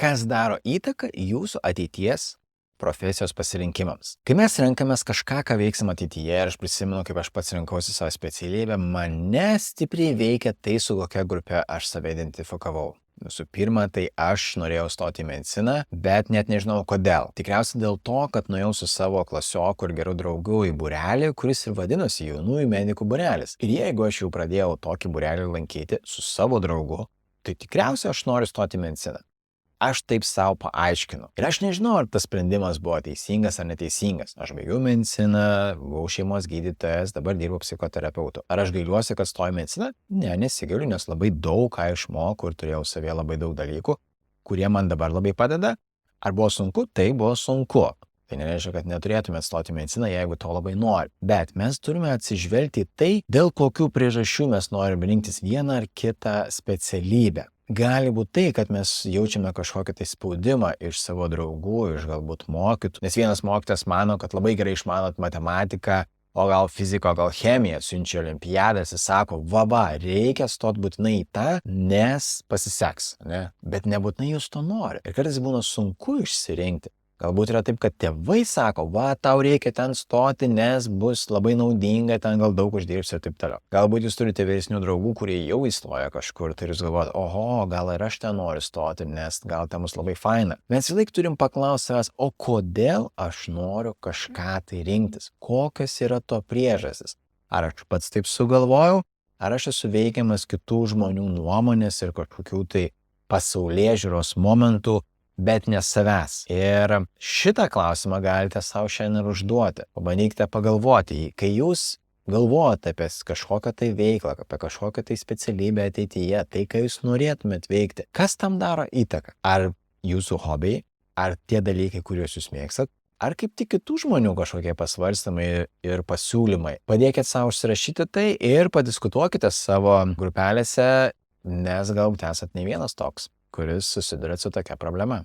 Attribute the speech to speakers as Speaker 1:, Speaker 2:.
Speaker 1: Kas daro įtaką jūsų ateities profesijos pasirinkimams? Kai mes renkamės kažką, ką veiksim ateityje, ir aš prisimenu, kaip aš pats rinkausi savo specialybę, mane stipriai veikia tai, su kokia grupė aš save identifikavau. Visų pirma, tai aš norėjau stoti į mediciną, bet net nežinau kodėl. Tikriausiai dėl to, kad nuėjau su savo klasioku ir geru draugu į būrelį, kuris ir vadinosi jaunųjų medikų būrelis. Ir jeigu aš jau pradėjau tokį būrelį lankyti su savo draugu, tai tikriausiai aš noriu stoti į mediciną. Aš taip savo paaiškinu. Ir aš nežinau, ar tas sprendimas buvo teisingas ar neteisingas. Aš baigiau mediciną, buvau šeimos gydytojas, dabar dirbu psichoterapeutu. Ar aš gailiuosi, kad stojau į mediciną? Ne, nesigailiu, nes labai daug ką išmokau ir turėjau savyje labai daug dalykų, kurie man dabar labai padeda. Ar buvo sunku? Tai buvo sunku. Tai nereiškia, kad neturėtume stoti į mediciną, jeigu to labai nori. Bet mes turime atsižvelgti į tai, dėl kokių priežasčių mes norime rinktis vieną ar kitą specialybę. Gali būti tai, kad mes jaučiame kažkokį tai spaudimą iš savo draugų, iš galbūt mokytų. Nes vienas mokytas mano, kad labai gerai išmanot matematiką, o gal fiziką, gal chemiją, siunčia olimpiadas, jis sako, reikia stot būtinai į tą, nes pasiseks, ne? Bet nebūtinai jūs to nori. Ir kartais būna sunku išsirinkti. Galbūt yra taip, kad tėvai sako, tau reikia ten stoti, nes bus labai naudinga, ten gal daug uždirbsi ir taip toliau. Galbūt jūs turite vyresnių draugų, kurie jau įstoja kažkur, tai jūs galvojate, gal ir aš ten noriu stoti, nes gal ten bus labai faina. Mes visąlaik turim paklausti savęs, o kodėl aš noriu kažką tai rinktis? Kokios yra to priežastis? Ar aš pats taip sugalvojau, ar aš esu veikiamas kitų žmonių nuomonės ir kažkokių tai pasaulėžiūros momentų, bet ne savęs. Ir šitą klausimą galite savo šiandien užduoti. Pabandykite pagalvoti, kai jūs galvojate apie kažkokią tai veiklą, apie kažkokią tai specialybę ateityje, tai ką jūs norėtumėt veikti, kas tam daro įtaką? Ar jūsų hobiai, ar tie dalykai, kuriuos jūs mėgstat, ar kaip tik kitų žmonių kažkokie pasvarstymai ir pasiūlymai? Padėkite savo užsirašyti tai ir padiskutuokite savo grupelėse, nes galbūt esat ne vienas toks, kuris susiduria su tokia problema.